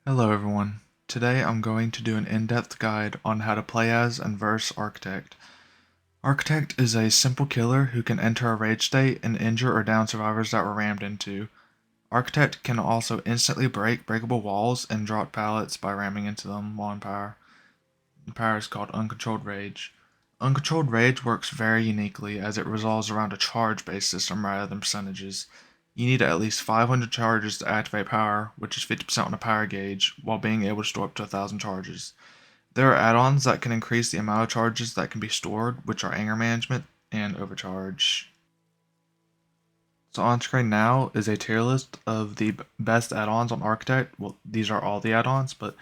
Hello everyone. Today I'm going to do an in-depth guide on how to play as and verse Architect. Architect is a simple killer who can enter a rage state and injure or down survivors that were rammed into. Architect can also instantly break breakable walls and drop pallets by ramming into them while in power. The power is called Uncontrolled Rage. Uncontrolled Rage works very uniquely as it resolves around a charge-based system rather than percentages. You need at least 500 charges to activate power, which is 50% on the power gauge, while being able to store up to 1,000 charges. There are add-ons that can increase the amount of charges that can be stored, which are Anger Management and Overcharge. So on screen now is a tier list of the best add-ons on Architect. Well, these are all the add-ons, but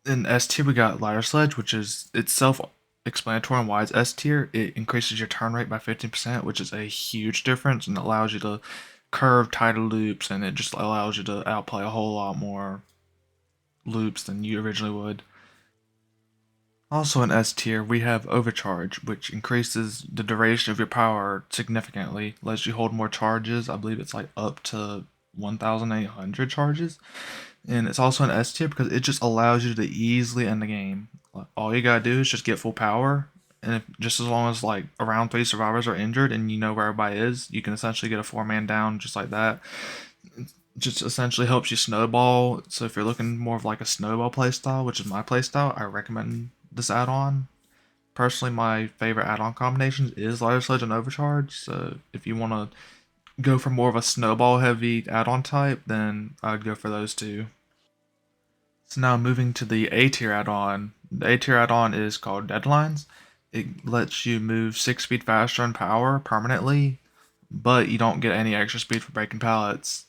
in S tier we got Lighter Sledge, which is itself explanatory on why it's S tier. It increases your turn rate by 15%, which is a huge difference and allows you to curve tighter loops, and it just allows you to outplay a whole lot more loops than you originally would. Also in S tier, we have Overcharge, which increases the duration of your power significantly, lets you hold more charges. I believe it's like up to 1,800 charges. And it's also an S tier because it just allows you to easily end the game. All you gotta do is just get full power, and if, just as long as like around 3 survivors are injured and you know where everybody is, you can essentially get a 4-man down just like that. It just essentially helps you snowball. So if you're looking more of like a snowball playstyle, which is my playstyle, I recommend this add-on. Personally, my favorite add-on combinations is Lighter Sledge and Overcharge. So if you want to go for more of a snowball heavy add-on type, then I'd go for those two. So now moving to the A tier add-on. The A tier add-on is called Deadlines. It lets you move 6 speed faster in power permanently, but you don't get any extra speed for breaking pallets.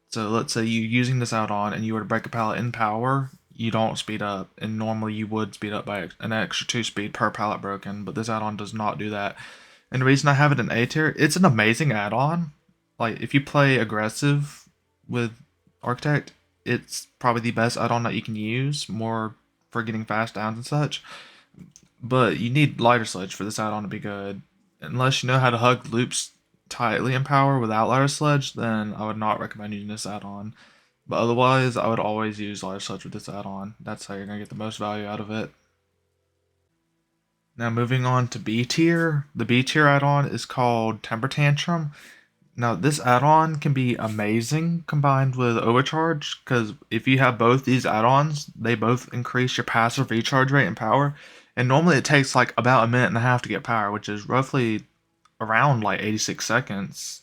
So let's say you're using this add-on and you were to break a pallet in power, you don't speed up, and normally you would speed up by an extra 2 speed per pallet broken, but this add-on does not do that. And the reason I have it in A tier, it's an amazing add-on. Like if you play aggressive with Architect, it's probably the best add-on that you can use, more for getting fast downs and such. But you need Lighter Sledge for this add-on to be good. Unless you know how to hug loops tightly in power without Lighter Sledge, then I would not recommend using this add-on. But otherwise, I would always use Lighter Sledge with this add-on. That's how you're going to get the most value out of it. Now moving on to B tier. The B tier add-on is called Temper Tantrum. Now this add-on can be amazing combined with Overcharge, because if you have both these add-ons, they both increase your passive recharge rate and power. And normally it takes like about a minute and a half to get power, which is roughly around like 86 seconds.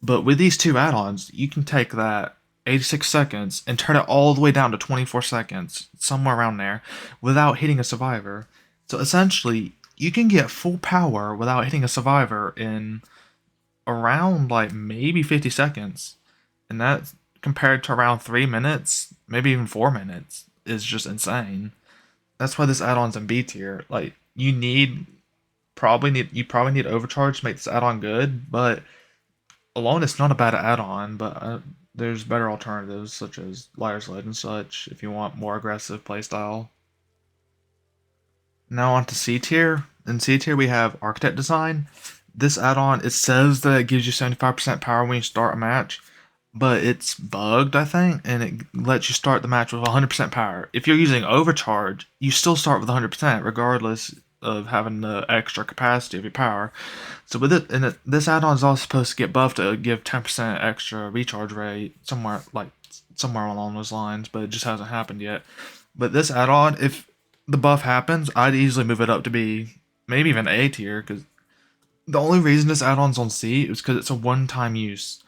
But with these two add-ons, you can take that 86 seconds and turn it all the way down to 24 seconds, somewhere around there, without hitting a survivor. So essentially, you can get full power without hitting a survivor in around like maybe 50 seconds. And that compared to around 3 minutes, maybe even 4 minutes, is just insane. That's why this add-on's in B tier. Like you probably need Overcharge to make this add-on good, but alone it's not a bad add-on. But there's better alternatives such as Liar Sledge and such if you want more aggressive playstyle. Now on to C tier. In C tier we have Architect Design. This add-on, it says that it gives you 75% power when you start a match, but it's bugged, I think, and it lets you start the match with 100% power. If you're using Overcharge, you still start with 100%, regardless of having the extra capacity of your power. So with it, and this add-on is also supposed to get buffed to give 10% extra recharge rate, somewhere along those lines, but it just hasn't happened yet. But this add-on, if the buff happens, I'd easily move it up to be maybe even A tier, because the only reason this add-on's on C is because it's a one-time use.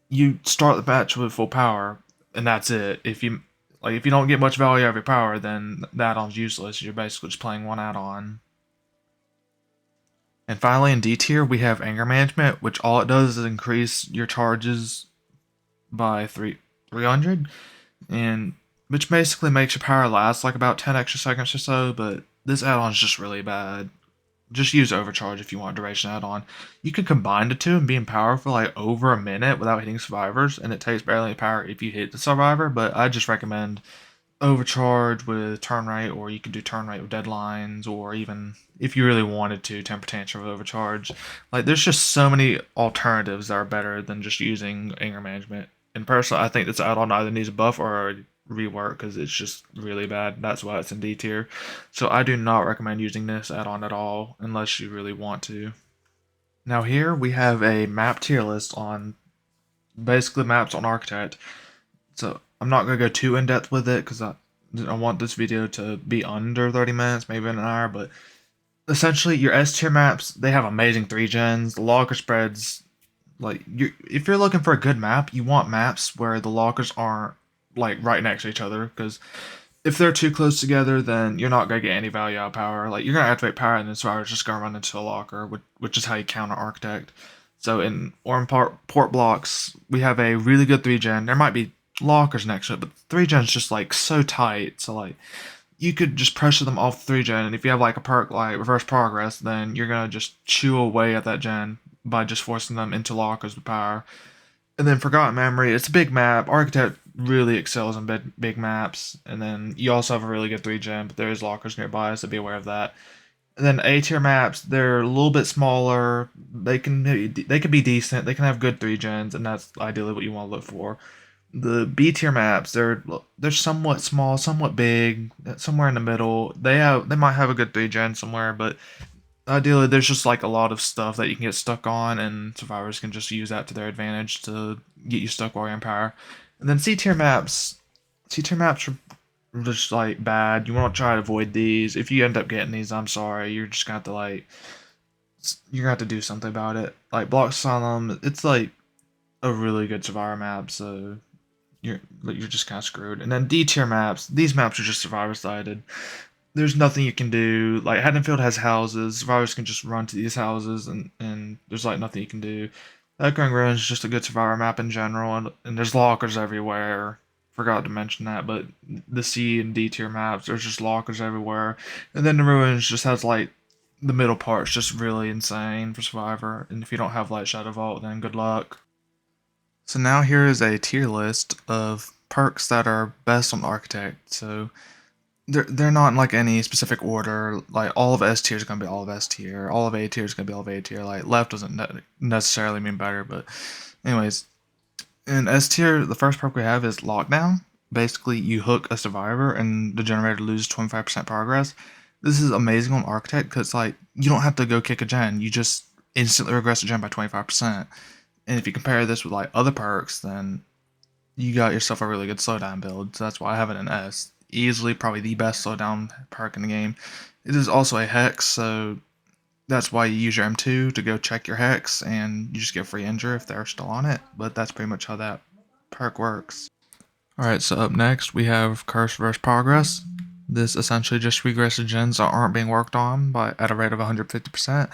You start the match with full power, and that's it. If you don't get much value out of your power, then the add-on's useless. You're basically just playing one add-on. And finally, in D tier, we have Anger Management, which all it does is increase your charges by 300, and which basically makes your power last like about 10 extra seconds or so. But this add-on's just really bad. Just use Overcharge if you want a duration add-on. You can combine the two and be in power for like over a minute without hitting survivors, and it takes barely any power if you hit the survivor, but I just recommend Overcharge with turn rate, or you can do turn rate with deadlines, or even if you really wanted to, Temper Tantrum with Overcharge. Like, there's just so many alternatives that are better than just using Anger Management. And personally, I think this add-on either needs a buff or rework because it's just really bad. That's why it's in D tier. So I do not recommend using this add-on at all unless you really want to. Now here we have a map tier list on basically maps on Architect. So I'm not gonna go too in depth with it because I want this video to be under 30 minutes, maybe an hour. But essentially, your S tier maps, they have amazing 3 gens. The locker spreads, like if you're looking for a good map, you want maps where the lockers aren't like right next to each other, because if they're too close together, then you're not gonna get any value out of power. Like you're gonna activate power, and then survivor's just gonna run into a locker, which is how you counter Architect. So in Orm port blocks, we have a really good 3 gen. There might be lockers next to it, but 3 gen's just like so tight. So like you could just pressure them off 3 gen, and if you have like a perk like reverse progress, then you're gonna just chew away at that gen by just forcing them into lockers with power. And then Forgotten Memory, it's a big map. Architect really excels in big maps. And then you also have a really good 3 gen, but there's lockers nearby, so be aware of that. And then A tier maps, they're a little bit smaller. They can be decent. They can have good 3 gens, and that's ideally what you want to look for. The B tier maps, they're somewhat small, somewhat big, somewhere in the middle. They might have a good 3 gen somewhere, but ideally, there's just like a lot of stuff that you can get stuck on, and survivors can just use that to their advantage to get you stuck while you're in power. And then C tier maps are just like bad. You want to try to avoid these. If you end up getting these, I'm sorry, you're just gonna have to you're gonna have to do something about it. Like Block Asylum, it's like a really good survivor map, so you're just kind of screwed. And then D tier maps, these maps are just survivor sided. There's nothing you can do. Like Haddonfield has houses. Survivors can just run to these houses, and there's like nothing you can do. Echoing Ruins is just a good survivor map in general, and there's lockers everywhere. Forgot to mention that, but the C and D tier maps, there's just lockers everywhere. And then the Ruins just has like the middle part's just really insane for Survivor. And if you don't have like Shadow Vault, then good luck. So now here is a tier list of perks that are best on Architect. So they're not in like any specific order. Like all of S tier is gonna be all of S tier. All of A tier is gonna be all of A tier. Like left doesn't necessarily mean better, but anyways, in S tier, the first perk we have is Lockdown. Basically, you hook a survivor and the generator loses 25% progress. This is amazing on Architect because like you don't have to go kick a gen. You just instantly regress a gen by 25%. And if you compare this with like other perks, then you got yourself a really good slowdown build. So that's why I have it in S. Easily probably the best slowdown perk in the game. It is also a hex, so that's why you use your M2 to go check your hex, and you just get free injure if they're still on it. But that's pretty much how that perk works. Alright, so up next we have Curse Reverse Progress. This essentially just regresses gens that aren't being worked on by at a rate of 150%.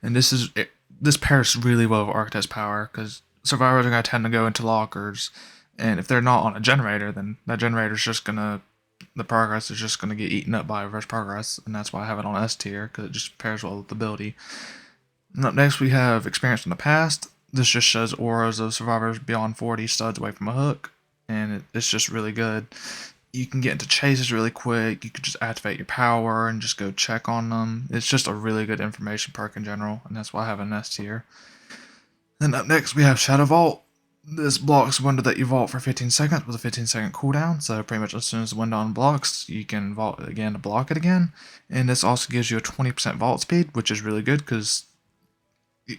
And this pairs really well with Architect's power, because survivors are going to tend to go into lockers, and if they're not on a generator, then that generator's just going to the progress is just going to get eaten up by reverse progress, and that's why I have it on S tier, because it just pairs well with the ability. And up next we have Experience from the Past. This just shows auras of survivors beyond 40 studs away from a hook, and it's just really good. You can get into chases really quick, you can just activate your power and just go check on them. It's just a really good information perk in general, and that's why I have an S tier. Then up next we have Shadow Vault. This blocks a window that you vault for 15 seconds with a 15-second cooldown, so pretty much as soon as the window unblocks, you can vault again to block it again. And this also gives you a 20% vault speed, which is really good because,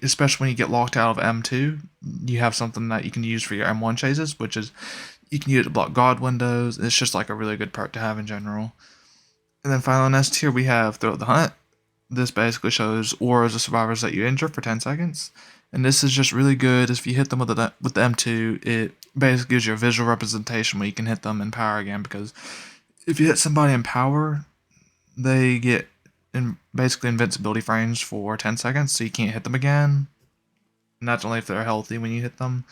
especially when you get locked out of M2, you have something that you can use for your M1 chases, which is you can use it to block God windows. It's just like a really good perk to have in general. And then finally on S tier, we have Throughout the Hunt. This basically shows auras of survivors that you injure for 10 seconds. And this is just really good. If you hit them with the M2, it basically gives you a visual representation where you can hit them in power again. Because if you hit somebody in power, they get basically invincibility frames for 10 seconds, so you can't hit them again. And that's only if they're healthy when you hit them.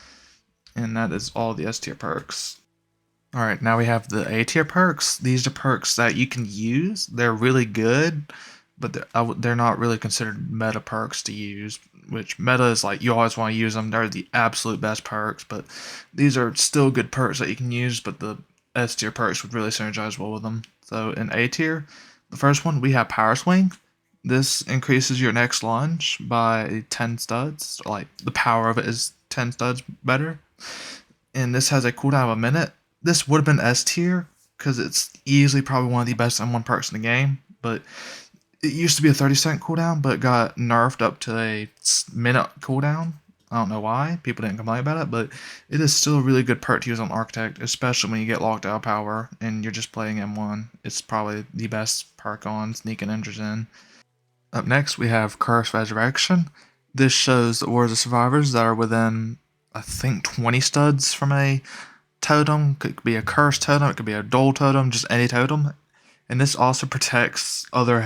And that is all the S tier perks. Alright, now we have the A tier perks. These are perks that you can use. They're really good, but they're not really considered meta perks to use, which meta is like you always want to use them. They're the absolute best perks, but these are still good perks that you can use, but the S tier perks would really synergize well with them. So in A tier, the first one, we have Power Swing. This increases your next lunge by 10 studs. Like, the power of it is 10 studs better. And this has a cooldown of a minute. This would have been S tier because it's easily probably one of the best M1 perks in the game. But it used to be a 30-second cooldown, but it got nerfed up to a minute cooldown. I don't know why. People didn't complain about it, but it is still a really good perk to use on Architect, especially when you get locked out of power and you're just playing M1. It's probably the best perk on sneaking ninjas in. Up next, we have Curse Resurrection. This shows the auras of survivors that are within, I think, 20 studs from a totem. Could be a curse totem, it could be a dual totem, just any totem. And this also protects other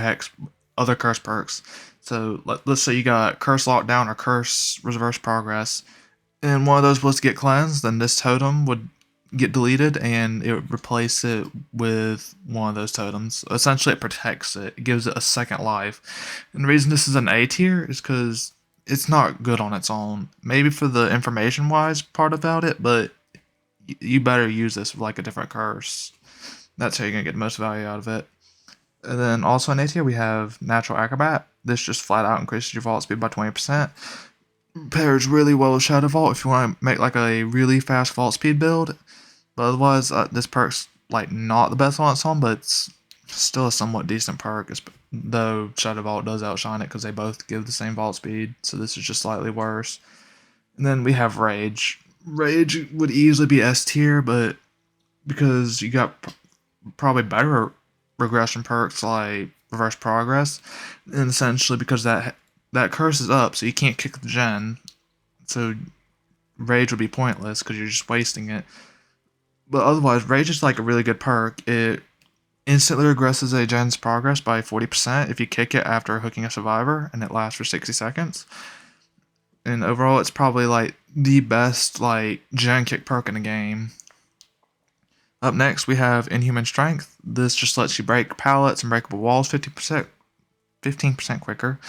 curse perks. So let's say you got curse lockdown or curse reverse progress, and one of those was to get cleansed, then this totem would get deleted and it would replace it with one of those totems. Essentially, it protects it. It gives it a second life. And the reason this is an A tier is because it's not good on its own. Maybe for the information wise part about it, but you better use this with like a different curse. That's how you're gonna get the most value out of it. And then also in A tier we have Natural Acrobat. This just flat out increases your vault speed by 20%. Pairs really well with Shadow Vault if you want to make like a really fast vault speed build. But otherwise, this perk's like not the best on its own, but it's still a somewhat decent perk. Though Shadow Vault does outshine it because they both give the same vault speed, so this is just slightly worse. And then we have Rage. Rage would easily be S tier, but because you got probably better regression perks like Reverse Progress, and essentially because that curse is up, so you can't kick the gen, so Rage would be pointless because you're just wasting it. But otherwise, Rage is like a really good perk. It instantly regresses a gen's progress by 40% if you kick it after hooking a survivor, and it lasts for 60 seconds. And overall, it's probably like the best like gen kick perk in the game. Up next, we have Inhuman Strength. This just lets you break pallets and breakable walls 15% quicker.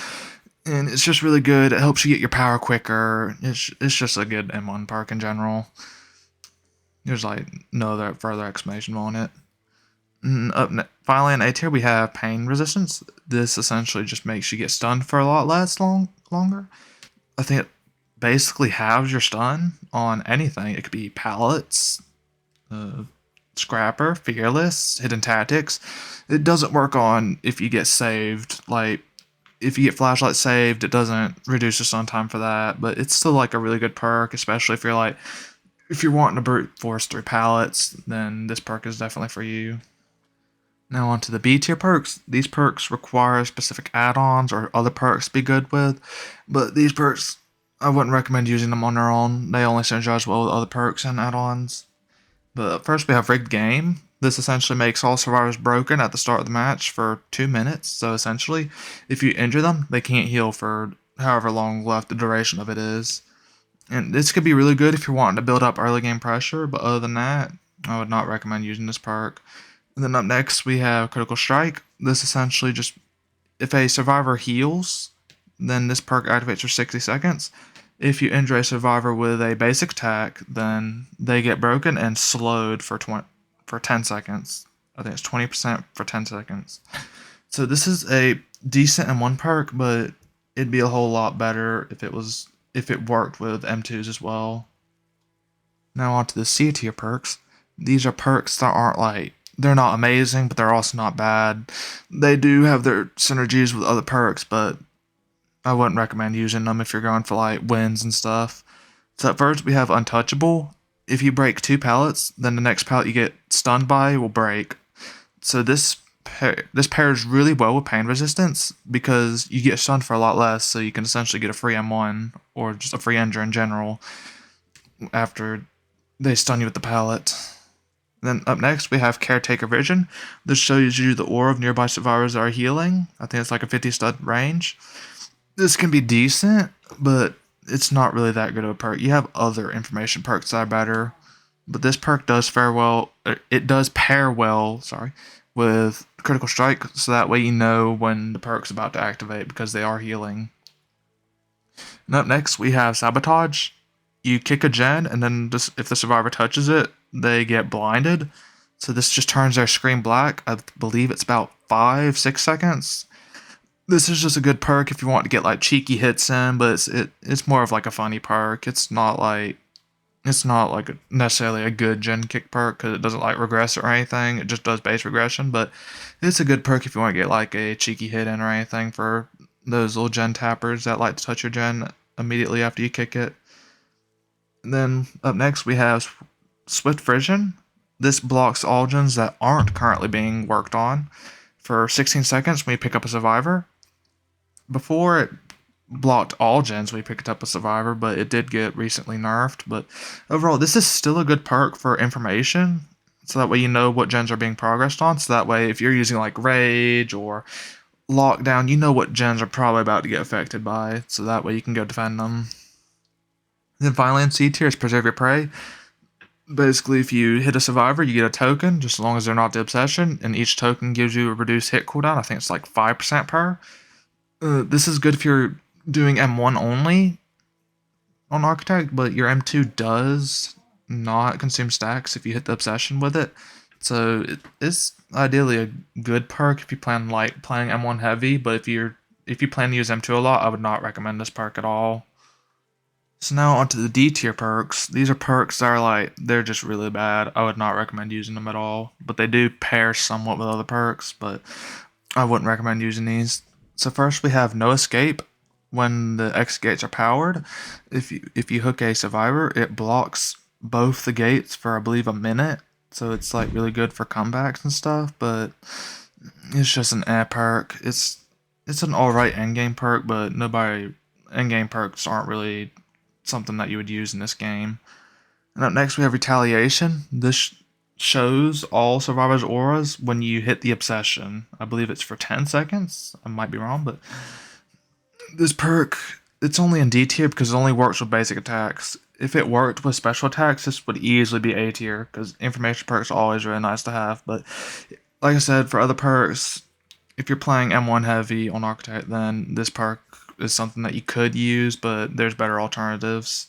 And it's just really good. It helps you get your power quicker. It's just a good M1 perk in general. There's like no other further explanation on it. Finally, in A tier, we have Pain Resistance. This essentially just makes you get stunned for a lot longer. I think it basically halves your stun on anything. It could be pallets, Scrapper, Fearless, Hidden Tactics. It doesn't work on if you get saved. Like, if you get Flashlight saved, it doesn't reduce the stun time for that, but it's still like a really good perk, especially if you're wanting to brute force through pallets, then this perk is definitely for you. Now on to the B tier perks. These perks require specific add-ons or other perks to be good with, but these perks, I wouldn't recommend using them on their own. They only synergize well with other perks and add-ons. But first we have Rigged Game. This essentially makes all survivors broken at the start of the match for 2 minutes. So essentially, if you injure them, they can't heal for however long left the duration of it is. And this could be really good if you're wanting to build up early game pressure, but other than that, I would not recommend using this perk. And then up next, we have Critical Strike. This essentially just, if a survivor heals, then this perk activates for 60 seconds. If you injure a survivor with a basic attack, then they get broken and slowed for 10 seconds. I think it's 20% for 10 seconds. So this is a decent M1 perk, but it'd be a whole lot better if it worked with M2s as well. Now on to the C tier perks. These are perks that aren't like, they're not amazing, but they're also not bad. They do have their synergies with other perks, but I wouldn't recommend using them if you're going for like wins and stuff. So at first we have Untouchable. If you break 2 pallets, then the next pallet you get stunned by will break. So this pairs really well with Pain Resistance because you get stunned for a lot less, so you can essentially get a free M1 or just a free injure in general after they stun you with the pallet. Then up next we have Caretaker Vision. This shows you the aura of nearby survivors that are healing. I think it's like a 50 stud range. This can be decent, but it's not really that good of a perk. You have other information perks that are better, but this perk does pair well, with Critical Strike, so that way you know when the perk's about to activate because they are healing. And up next we have Sabotage. You kick a gen, and then if the survivor touches it, they get blinded. So this just turns their screen black. I believe it's about 5-6 seconds. This is just a good perk if you want to get like cheeky hits in, but it's more of like a funny perk. It's not like It's not like necessarily a good gen kick perk because it doesn't like regress or anything. It just does base regression, but it's a good perk if you want to get like a cheeky hit in or anything for those little gen tappers that like to touch your gen immediately after you kick it. And then up next we have Swift Frisson. This blocks all gens that aren't currently being worked on for 16 seconds when you pick up a survivor. Before it blocked all gens when you picked up a survivor, but it did get recently nerfed. But overall, this is still a good perk for information. So that way you know what gens are being progressed on. So that way if you're using like Rage or Lockdown, you know what gens are probably about to get affected by. So that way you can go defend them. And then finally in C tier is Preserve Your Prey. Basically, if you hit a survivor, you get a token, just as long as they're not the obsession, and each token gives you a reduced hit cooldown. I think it's like 5% per. This is good if you're doing M1 only on Architect, but your M2 does not consume stacks if you hit the obsession with it. So it's ideally a good perk if you plan like playing M1 heavy, but if you plan to use M2 a lot, I would not recommend this perk at all. So now onto the D tier perks. These are perks that are like, they're just really bad. I would not recommend using them at all. But they do pair somewhat with other perks, but I wouldn't recommend using these. So first we have No Escape. When the X gates are powered, if you hook a survivor, it blocks both the gates for I believe a minute. So it's like really good for comebacks and stuff, but it's just an perk. It's an alright endgame perk, but endgame perks aren't really something that you would use in this game. And up next we have Retaliation. This shows all survivors' auras when you hit the obsession. I believe it's for 10 seconds. I might be wrong, but this perk, it's only in D tier because it only works with basic attacks. If it worked with special attacks, this would easily be A tier because information perks are always really nice to have. But like I said, for other perks, if you're playing M1 heavy on Architect, then this perk is something that you could use, but there's better alternatives.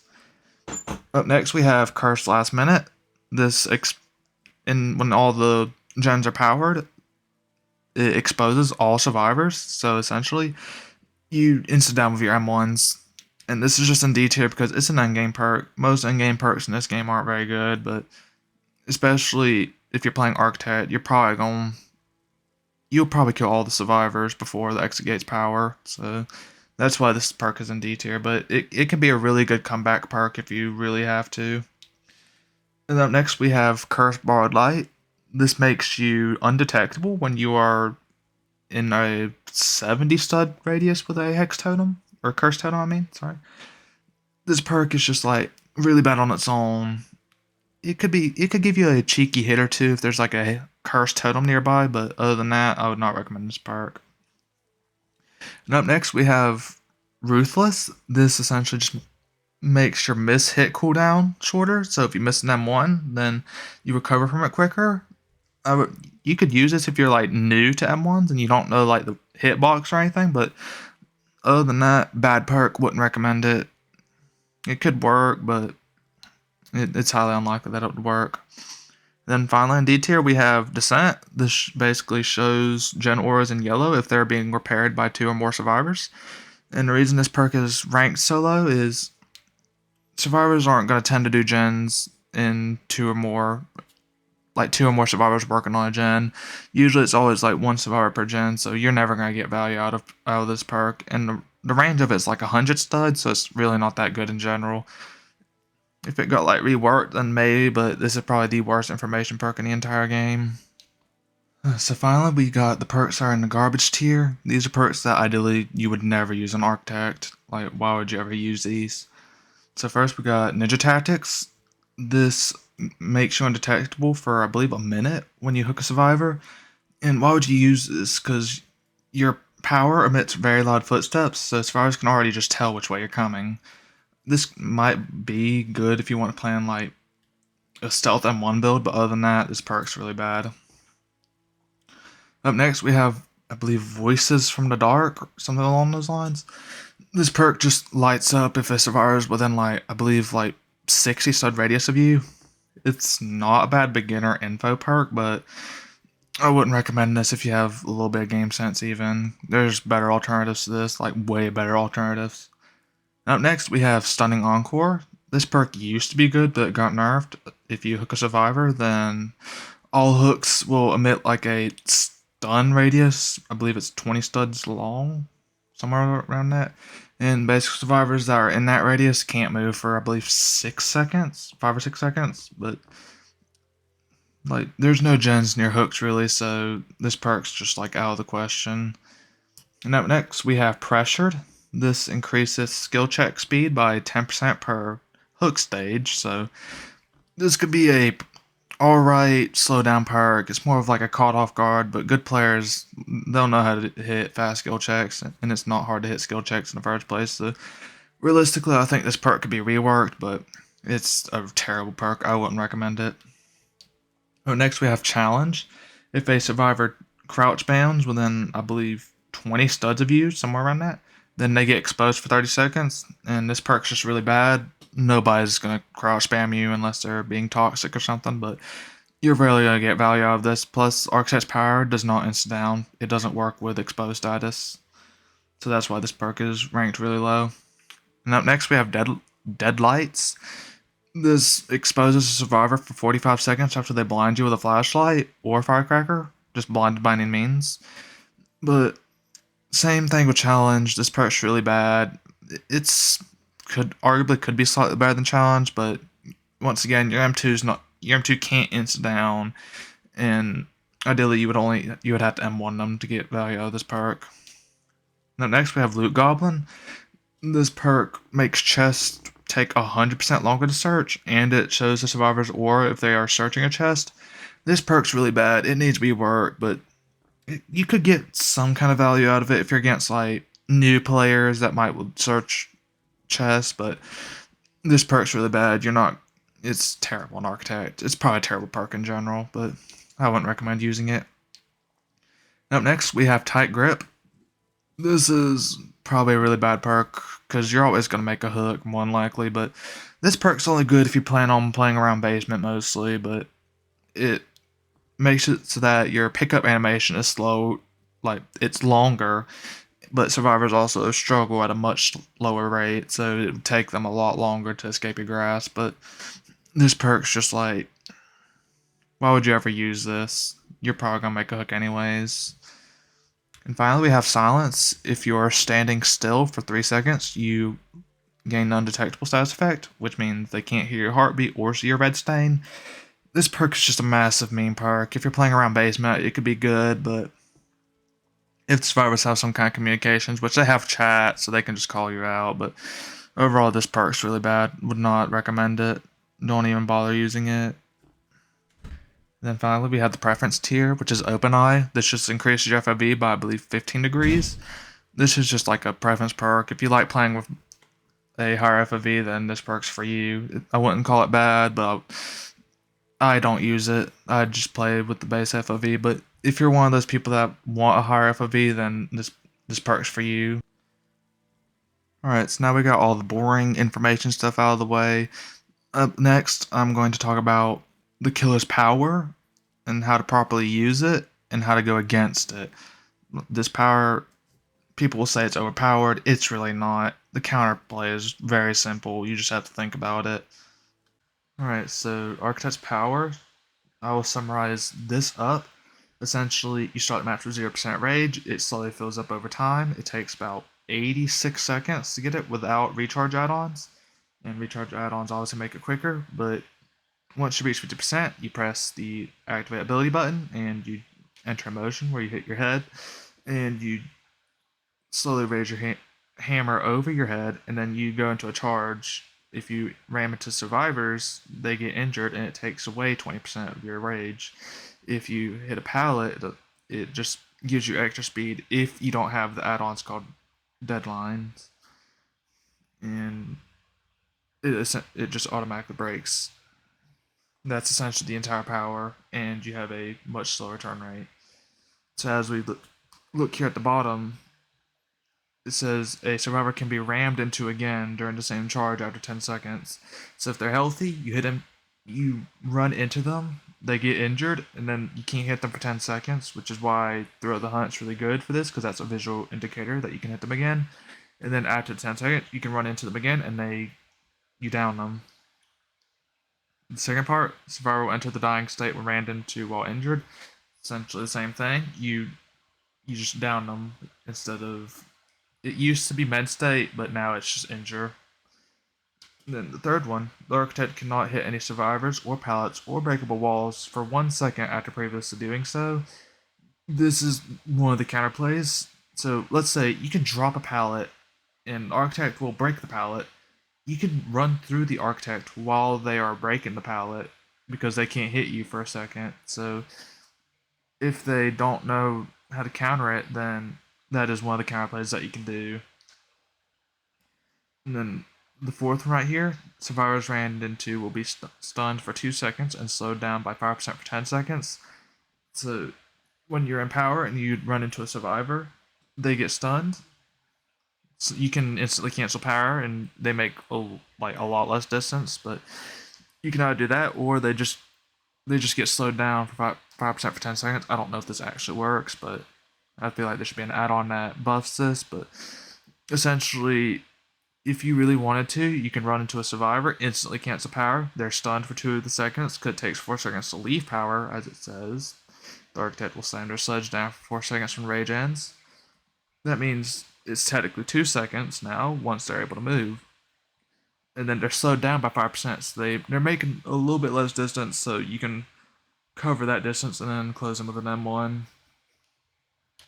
Up next, we have Cursed Last Minute. When all the gens are powered, it exposes all survivors. So essentially, you insta down with your M1s. And this is just in D tier because it's an endgame perk. Most endgame perks in this game aren't very good, but especially if you're playing Architect, you'll probably kill all the survivors before the exit gates power. So that's why this perk is in D tier, but it can be a really good comeback perk if you really have to. And up next we have Cursed Borrowed Light. This makes you undetectable when you are in a 70 stud radius with a hex totem, or curse totem I mean, sorry. This perk is just like really bad on its own. It could give you a cheeky hit or two if there's like a cursed totem nearby, but other than that, I would not recommend this perk. And up next we have Ruthless. This essentially just makes your miss hit cooldown shorter. So if you miss an M1, then you recover from it quicker. You could use this if you're like new to M1s and you don't know like the hitbox or anything, but other than that, bad perk, wouldn't recommend it. It could work, but it's highly unlikely that it would work. Then finally in D tier we have Descent. This basically shows gen auras in yellow if they're being repaired by 2 or more survivors. And the reason this perk is ranked so low is survivors aren't going to tend to do gens in 2 or more survivors working on a gen. Usually it's always like 1 survivor per gen, so you're never going to get value out of this perk. And the range of it's like 100 studs, so it's really not that good in general. If it got like reworked, then maybe, but this is probably the worst information perk in the entire game. So finally, we got the perks that are in the garbage tier. These are perks that ideally you would never use on Architect. Like, why would you ever use these? So first we got Ninja Tactics. This makes you undetectable for, I believe, a minute when you hook a survivor. And why would you use this? Because your power emits very loud footsteps, so survivors can already just tell which way you're coming. This might be good if you want to plan like a stealth M1 build, but other than that, this perk's really bad. Up next, we have, I believe, Voices from the Dark, or something along those lines. This perk just lights up if a survivor's within like, I believe, like 60 stud radius of you. It's not a bad beginner info perk, but I wouldn't recommend this if you have a little bit of game sense even. There's better alternatives to this, like way better alternatives. Up next, we have Stunning Encore. This perk used to be good, but it got nerfed. If you hook a survivor, then all hooks will emit like a stun radius. I believe it's 20 studs long, somewhere around that. And basic survivors that are in that radius can't move for, I believe, 6 seconds, 5 or 6 seconds. But like, there's no gens near hooks really, so this perk's just like out of the question. And up next, we have Pressured. This increases skill check speed by 10% per hook stage, so this could be a alright slow down perk. It's more of like a caught off guard, but good players, they'll know how to hit fast skill checks, and it's not hard to hit skill checks in the first place. So realistically, I think this perk could be reworked, but it's a terrible perk. I wouldn't recommend it. Next, we have Challenge. If a survivor crouch bounds within, I believe, 20 studs of you, somewhere around that, then they get exposed for 30 seconds, and this perk's just really bad. Nobody's going to crouch spam you unless they're being toxic or something, but you're rarely going to get value out of this. Plus, Architect's Power does not insta down. It doesn't work with exposed status, so that's why this perk is ranked really low. And up next, we have Deadlights. This exposes a survivor for 45 seconds after they blind you with a flashlight or firecracker, just blinded by any means. But same thing with Challenge. This perk's really bad. It's could be slightly better than Challenge, but once again, your M2 can't instant down, and ideally you would have to M1 them to get value out of this perk. Now next we have Loot Goblin. This perk makes chests take 100% longer to search, and it shows the survivor's aura if they are searching a chest. This perk's really bad. It needs to be worked, but you could get some kind of value out of it if you're against like new players that might search chests, but this perk's really bad. It's terrible in Architect. It's probably a terrible perk in general, but I wouldn't recommend using it. Up next, we have Tight Grip. This is probably a really bad perk because you're always going to make a hook, more than likely, but this perk's only good if you plan on playing around basement mostly, but it makes it so that your pickup animation is slow, like it's longer, but survivors also struggle at a much lower rate, so it would take them a lot longer to escape your grasp. But this perk's just like, why would you ever use this? You're probably gonna make a hook anyways. And finally, we have Silence. If you're standing still for 3 seconds, you gain undetectable status effect, which means they can't hear your heartbeat or see your red stain. This perk is just a massive meme perk. If you're playing around basement, it could be good, but if the survivors have some kind of communications, which they have chat, so they can just call you out, but overall, this perk's really bad. Would not recommend it. Don't even bother using it. Then finally, we have the preference tier, which is Open Eye. This just increases your FOV by, I believe, 15 degrees. This is just like a preference perk. If you like playing with a higher FOV, then this perk's for you. I wouldn't call it bad, but I don't use it. I just play with the base FOV. But if you're one of those people that want a higher FOV, then this perk's for you. Alright, so now we got all the boring information stuff out of the way. Up next, I'm going to talk about the killer's power and how to properly use it and how to go against it. This power, people will say it's overpowered. It's really not. The counterplay is very simple. You just have to think about it. Alright, so Architect's power, I will summarize this up. Essentially, you start the match with 0% rage. It slowly fills up over time. It takes about 86 seconds to get it without recharge add-ons. And recharge add-ons obviously make it quicker, but once you reach 50%, you press the activate ability button and you enter a motion where you hit your head and you slowly raise your hammer over your head, and then you go into a charge. If you ram into survivors, they get injured and it takes away 20% of your rage. If you hit a pallet, it just gives you extra speed if you don't have the add-ons called deadlines, and it just automatically breaks. That's essentially the entire power, and you have a much slower turn rate. So as we look here at the bottom, it says a survivor can be rammed into again during the same charge after 10 seconds. So if they're healthy, you hit them, you run into them, they get injured, and then you can't hit them for 10 seconds, which is why Throughout the Hunt's really good for this, because that's a visual indicator that you can hit them again. And then after 10 seconds, you can run into them again, and you you down them. The second part, survivor will enter the dying state when ran into while injured. Essentially the same thing. You just down them instead of. It used to be med state, but now it's just injure. And then the third one, the architect cannot hit any survivors or pallets or breakable walls for 1 second after previously doing so. This is one of the counterplays. So let's say you can drop a pallet and architect will break the pallet. You can run through the architect while they are breaking the pallet because they can't hit you for a second. So if they don't know how to counter it, then that is one of the counterplays that you can do. And then the fourth one right here, survivors ran into will be stunned for 2 seconds and slowed down by 5% for 10 seconds. So when you're in power and you run into a survivor, they get stunned. So you can instantly cancel power and they make a lot less distance, but you can either do that or they just get slowed down for 5% for 10 seconds. I don't know if this actually works, but I feel like there should be an add-on that buffs this. But essentially, if you really wanted to, you can run into a survivor, instantly cancel power. They're stunned for 2 of the seconds because it takes 4 seconds to leave power, as it says. The architect will slam their sledge down for 4 seconds when rage ends. That means it's technically 2 seconds now once they're able to move. And then they're slowed down by 5%, so they're making a little bit less distance, so you can cover that distance and then close them with an M1.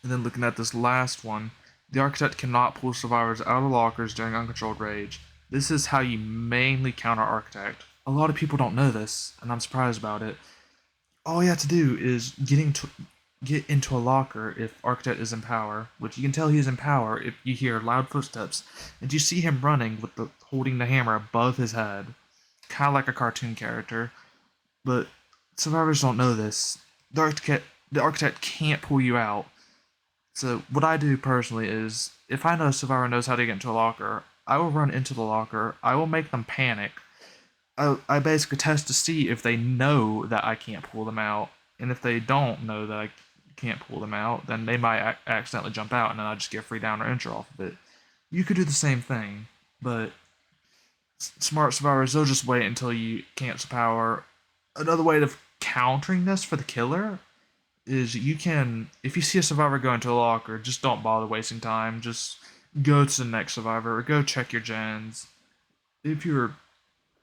And then looking at this last one, the architect cannot pull survivors out of lockers during uncontrolled rage. This is how you mainly counter architect. A lot of people don't know this, and I'm surprised about it. All you have to do is get into a locker if architect is in power, which you can tell he's in power if you hear loud footsteps, and you see him running with holding the hammer above his head, kind of like a cartoon character. But survivors don't know this. The architect can't pull you out. So what I do personally is, if I know a survivor knows how to get into a locker, I will run into the locker. I will make them panic. I basically test to see if they know that I can't pull them out, and if they don't know that I can't pull them out, then they might accidentally jump out, and then I just get free down or injure off of it. You could do the same thing, but smart survivors, they'll just wait until you cancel power. Another way of countering this for the killer is you can, if you see a survivor go into a locker, just don't bother wasting time. Just go to the next survivor or go check your gens. If you're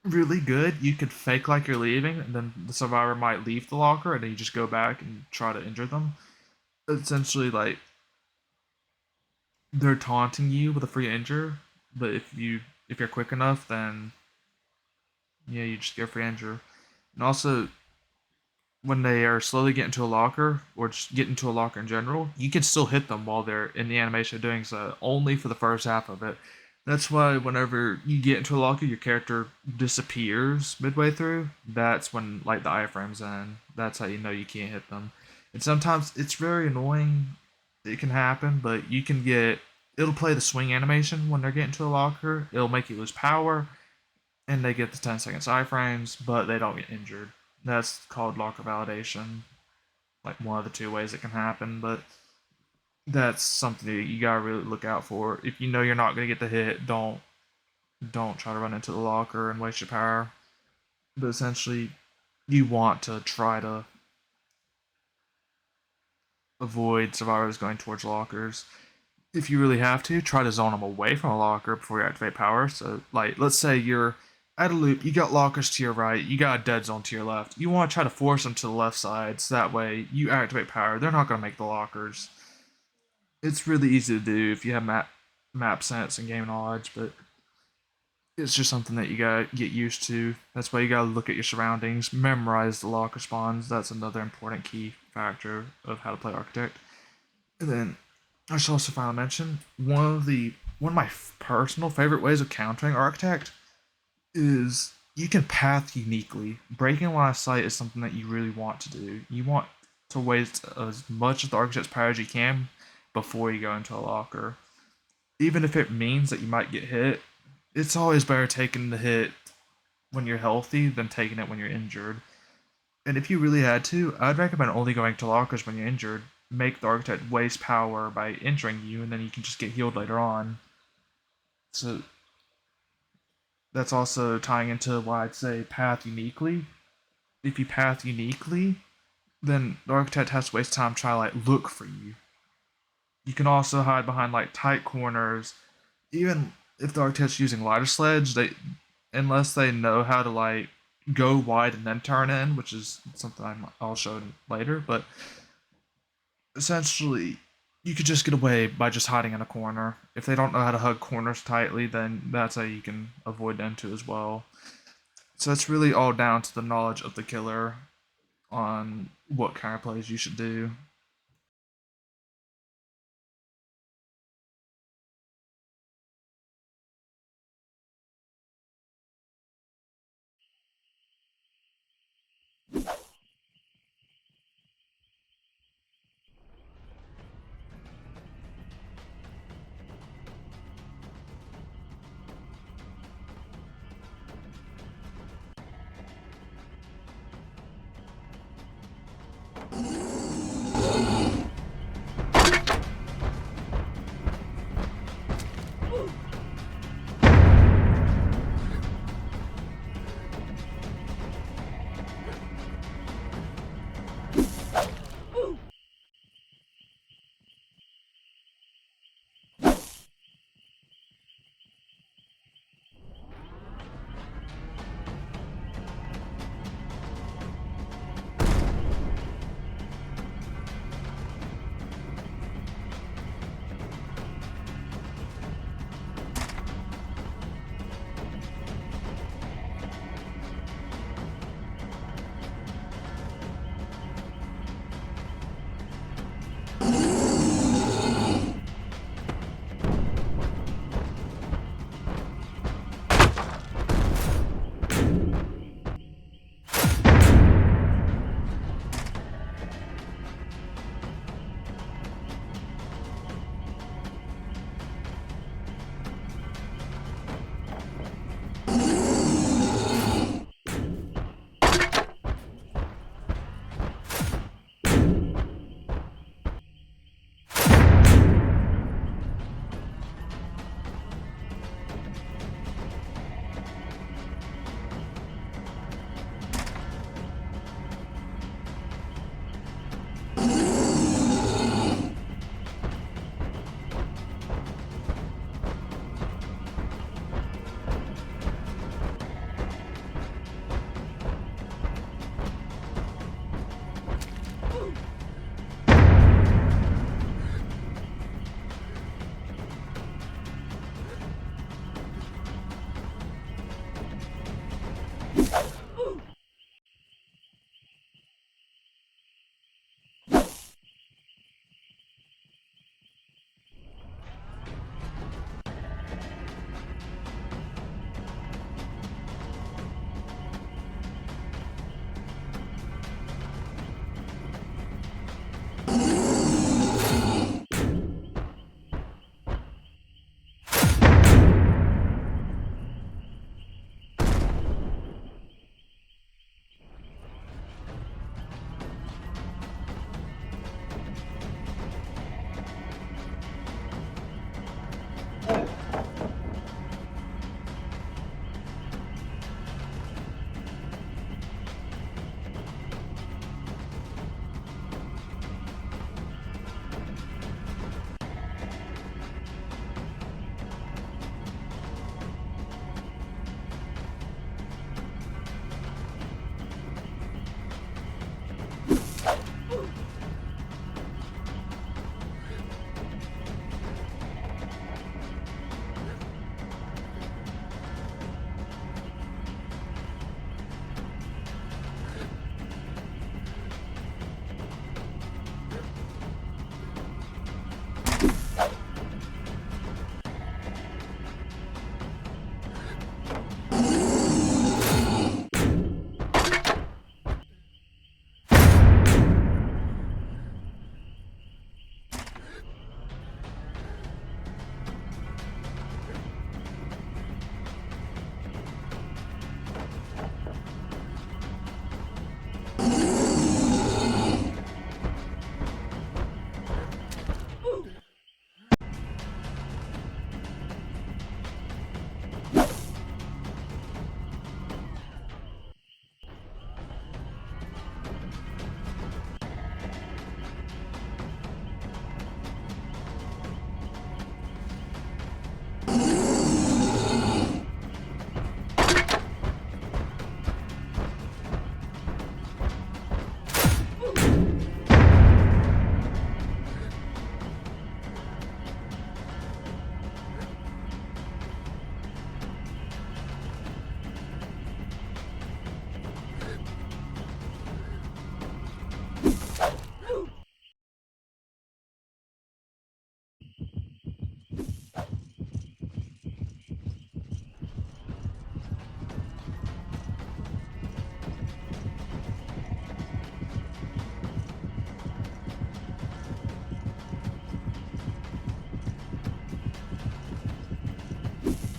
really good, you could fake like you're leaving, and then the survivor might leave the locker, and then you just go back and try to injure them. Essentially, like, they're taunting you with a free injure, but if you're quick enough, then yeah, you just get a free injure. And also, when they are slowly getting to a locker, or just get into a locker in general, you can still hit them while they're in the animation of doing so, only for the first half of it. That's why whenever you get into a locker, your character disappears midway through. That's when like the iframes end. That's how you know you can't hit them. And sometimes it's very annoying. It can happen, but you can get. It'll play the swing animation when they're getting to a locker. It'll make you lose power, and they get the 10-second iframes, but they don't get injured. That's called locker validation. Like one of the two ways it can happen, but that's something that you gotta really look out for. If you know you're not gonna get the hit, don't try to run into the locker and waste your power. But essentially, you want to try to avoid survivors going towards lockers. If you really have to, try to zone them away from a locker before you activate power. So, like, let's say you're at a loop, you got lockers to your right, you got a dead zone to your left. You want to try to force them to the left side, so that way you activate power. They're not going to make the lockers. It's really easy to do if you have map sense and game knowledge, but it's just something that you gotta get used to. That's why you gotta look at your surroundings, memorize the locker spawns. That's another important key factor of how to play Architect. And then I should also finally mention one of my personal favorite ways of countering Architect is you can path uniquely. Breaking line of sight is something that you really want to do. You want to waste as much of the Architect's power as you can before you go into a locker. Even if it means that you might get hit, it's always better taking the hit when you're healthy than taking it when you're injured. And if you really had to, I'd recommend only going to lockers when you're injured. Make the Architect waste power by injuring you, and then you can just get healed later on. So That's also tying into why I'd say path uniquely. If you path uniquely, then the architect has to waste time trying to like look for you. You can also hide behind like tight corners. Even if the architect's using ladder sledge, they unless they know how to like go wide and then turn in, which is something I'll show later. But essentially, you could just get away by just hiding in a corner. If they don't know how to hug corners tightly, then that's how you can avoid them too as well. So it's really all down to the knowledge of the killer on what kind of plays you should do.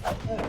You